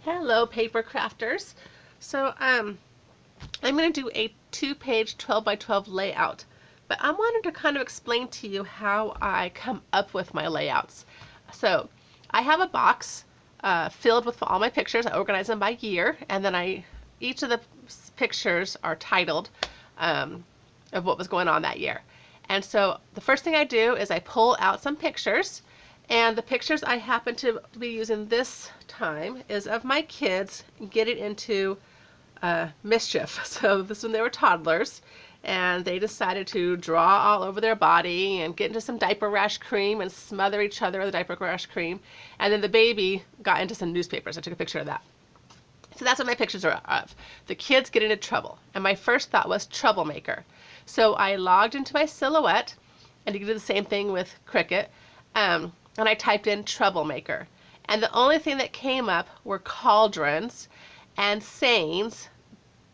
Hello, paper crafters. So I'm going to do a 2-page 12 by 12 layout, but I wanted to kind of explain to you how I come up with my layouts. So I have a box filled with all my pictures. I organize them by year, and then each of the pictures are titled of what was going on that year. And so the first thing I do is I pull out some pictures, and the pictures I happen to be using this time is of my kids getting into mischief. So this is when they were toddlers, and they decided to draw all over their body and get into some diaper rash cream and smother each other with the diaper rash cream. And then the baby got into some newspapers. I took a picture of that. So that's what my pictures are of. The kids get into trouble. And my first thought was troublemaker. So I logged into my Silhouette, and you can do the same thing with Cricut, and I typed in troublemaker. And the only thing that came up were cauldrons and sayings,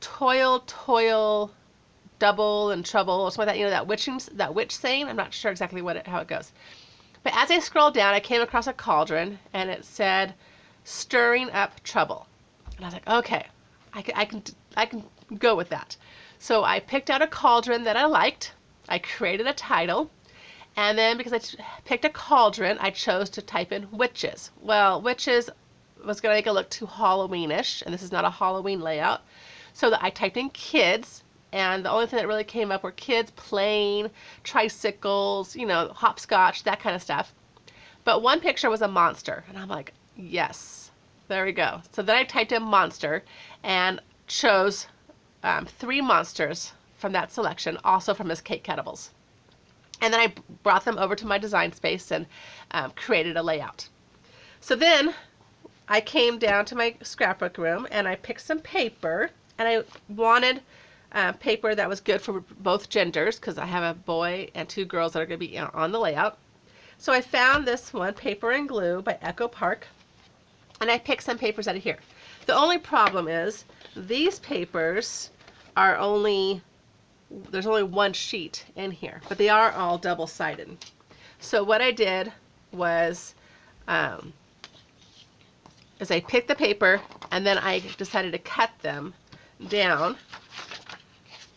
toil, toil, double, and trouble, or something like that. You know, that witch saying? I'm not sure exactly how it goes. But as I scrolled down, I came across a cauldron, and it said, stirring up trouble. And I was like, okay, I can go with that. So I picked out a cauldron that I liked. I created a title. And then because I picked a cauldron, I chose to type in witches. Well, witches was going to make it look too Halloweenish, and this is not a Halloween layout. So I typed in kids, and the only thing that really came up were kids playing, tricycles, you know, hopscotch, that kind of stuff. But one picture was a monster, and I'm like, yes, there we go. So then I typed in monster and chose 3 monsters from that selection, also from Miss Kate Cuttables. And then I brought them over to my design space and created a layout. So then I came down to my scrapbook room and I picked some paper, and I wanted paper that was good for both genders because I have a boy and 2 girls that are going to be on the layout. So I found this one, Paper and Glue by Echo Park, and I picked some papers out of here. The only problem is these papers are there's only 1 sheet in here, but they are all double-sided. So what I did was is I picked the paper, and then I decided to cut them down,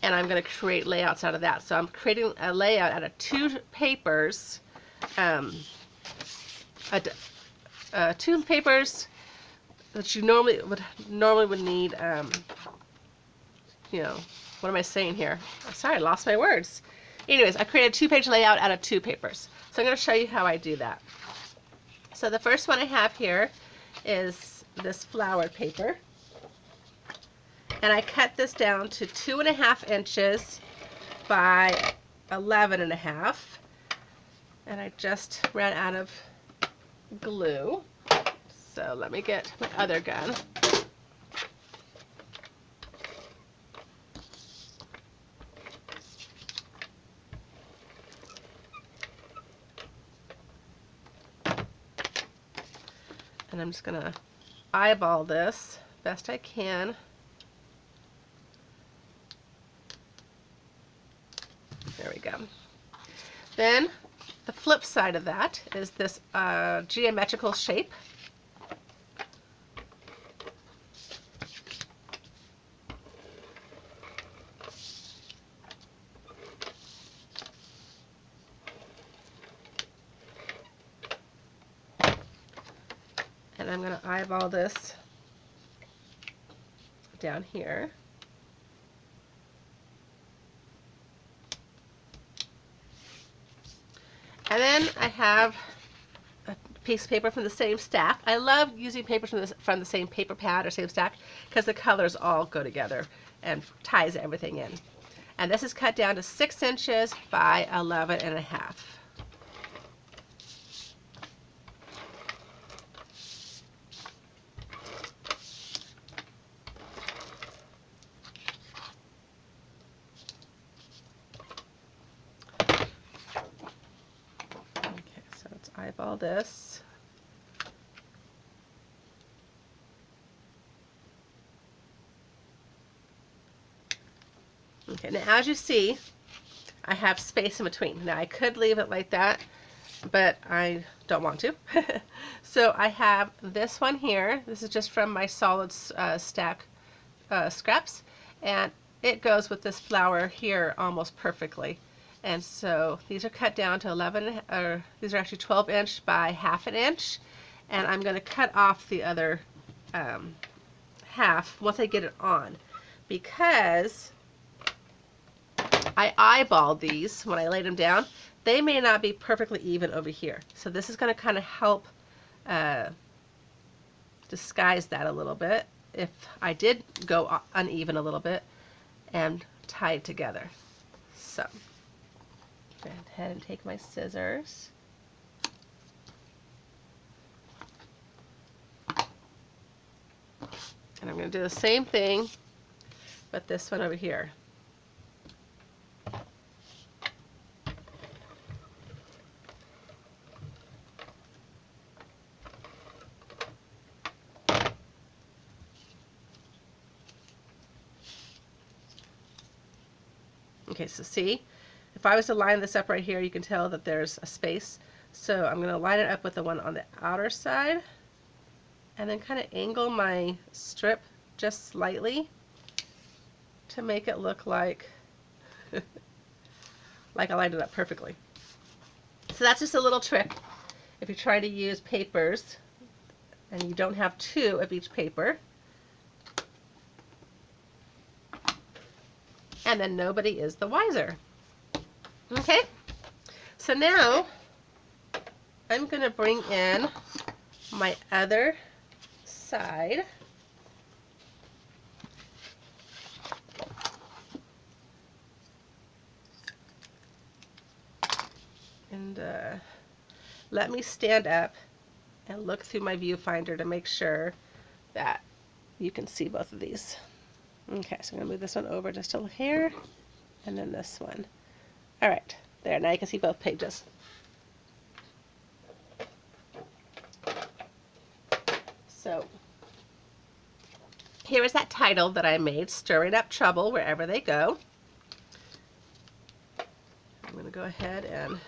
and I'm going to create layouts out of that. So I'm creating a layout out of 2 papers, 2 papers that you normally would need. You know, what am I saying here? Sorry, I lost my words. Anyways, I created a 2-page layout out of 2 papers. So I'm going to show you how I do that. So the first one I have here is this flowered paper. And I cut this down to 2.5 inches by 11.5. And I just ran out of glue. So let me get my other gun. And I'm just going to eyeball this best I can. There we go. Then the flip side of that is this geometrical shape. And I'm going to eyeball this down here. And then I have a piece of paper from the same stack. I love using paper from the same paper pad or same stack because the colors all go together and ties everything in. And this is cut down to 6 inches by 11.5. Eyeball this. Okay, now as you see, I have space in between. Now I could leave it like that, but I don't want to. So I have this one here. This is just from my solid stack scraps, and it goes with this flower here almost perfectly. And so these are cut down to 11, or these are actually 12 inch by half an inch, and I'm going to cut off the other half once I get it on, because I eyeballed these when I laid them down. They may not be perfectly even over here, so this is going to kind of help disguise that a little bit if I did go uneven a little bit and tie it together. So go ahead and take my scissors. And I'm going to do the same thing with this one over here. Okay, so see, if I was to line this up right here, you can tell that there's a space. So I'm going to line it up with the one on the outer side, and then kind of angle my strip just slightly to make it look like like I lined it up perfectly. So that's just a little trick if you're trying to use papers and you don't have two of each paper. And then nobody is the wiser. Okay, so now I'm going to bring in my other side. And let me stand up and look through my viewfinder to make sure that you can see both of these. Okay, so I'm going to move this one over just a hair, and then this one. All right, there, now you can see both pages. So here is that title that I made, Stirring Up Trouble Wherever They Go. I'm going to go ahead and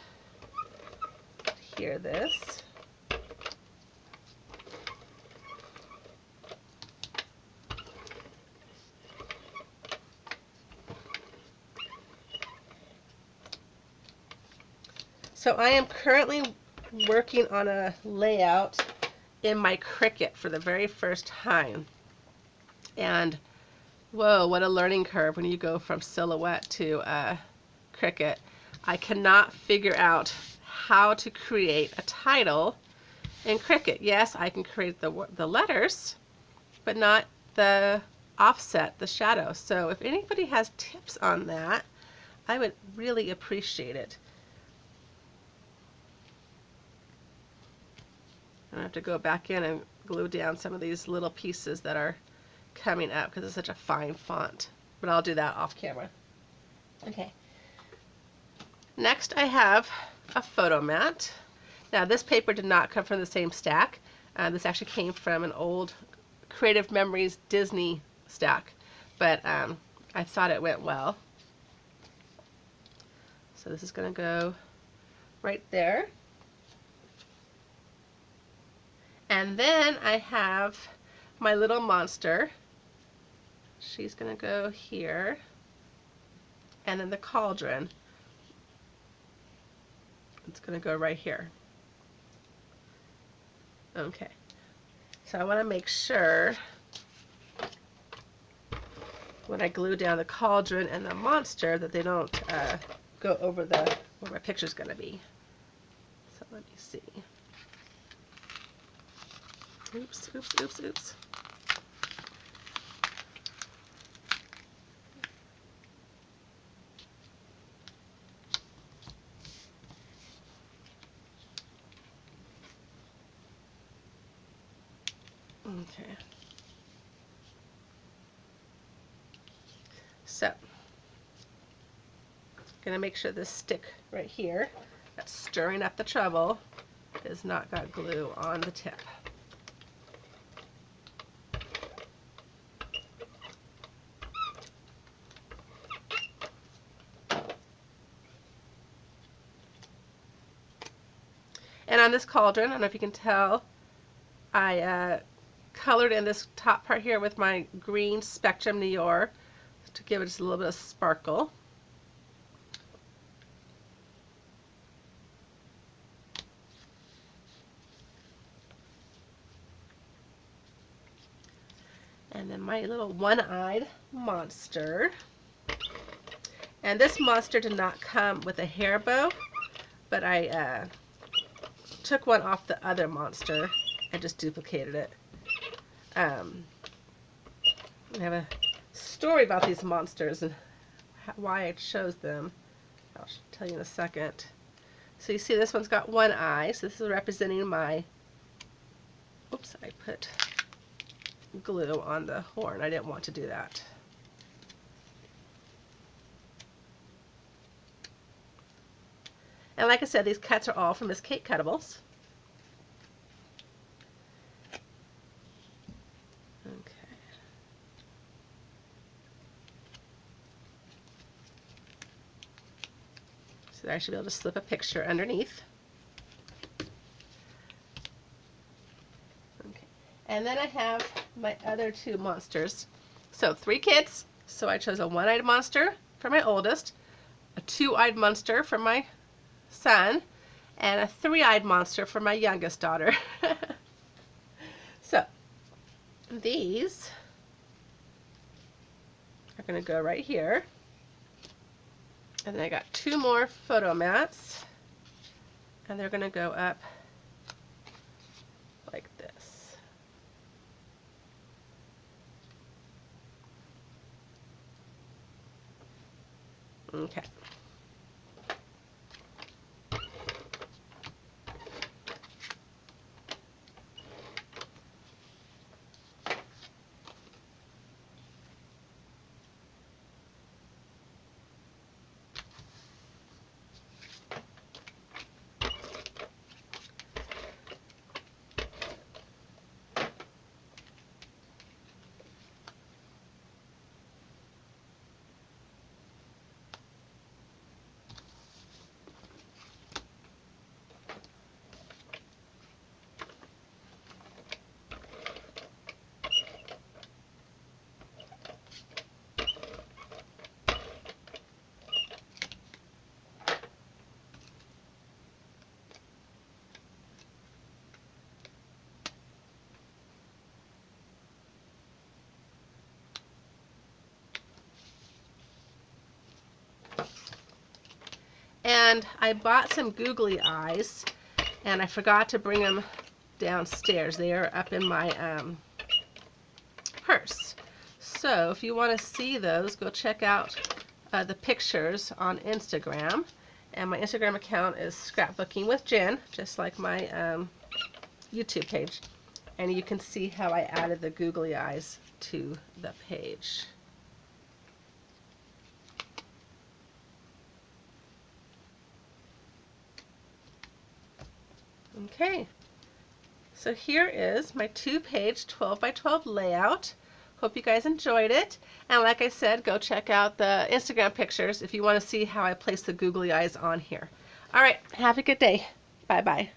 adhere this. So I am currently working on a layout in my Cricut for the very first time. And whoa, what a learning curve when you go from Silhouette to Cricut. I cannot figure out how to create a title in Cricut. Yes, I can create the letters, but not the offset, the shadow. So if anybody has tips on that, I would really appreciate it. I have to go back in and glue down some of these little pieces that are coming up because it's such a fine font. But I'll do that off camera. Okay. Next I have a photo mat. Now this paper did not come from the same stack. This actually came from an old Creative Memories Disney stack. But I thought it went well. So this is going to go right there. And then I have my little monster. She's going to go here. And then the cauldron, it's going to go right here. Okay. So I want to make sure when I glue down the cauldron and the monster that they don't go over where my picture's going to be. So let me see. Oops, oops, oops, oops. Okay. So, gonna make sure this stick right here, that's stirring up the trouble, has not got glue on the tip. And on this cauldron, I don't know if you can tell, I colored in this top part here with my green Spectrum Noir to give it just a little bit of sparkle. And then my little one-eyed monster. And this monster did not come with a hair bow, but I took one off the other monster and just duplicated it. I have a story about these monsters and why I chose them. I'll tell you in a second. So you see this one's got one eye, so this is representing my, oops, I put glue on the horn. I didn't want to do that. And like I said, these cuts are all from Miss Kate Cuttables. Okay. So I should be able to slip a picture underneath. Okay. And then I have my other two monsters. So 3 kids. So I chose a one-eyed monster for my oldest, a two-eyed monster for my son, and a three-eyed monster for my youngest daughter. So these are going to go right here. And then I got 2 more photo mats, and they're going to go up like this. Okay. And I bought some googly eyes, and I forgot to bring them downstairs. They are up in my purse. So if you want to see those, go check out the pictures on Instagram. And my Instagram account is Scrapbooking with Jen, just like my YouTube page. And you can see how I added the googly eyes to the page. Okay, so here is my 2-page 12 by 12 layout. Hope you guys enjoyed it. And like I said, go check out the Instagram pictures if you want to see how I place the googly eyes on here. All right, have a good day. Bye-bye.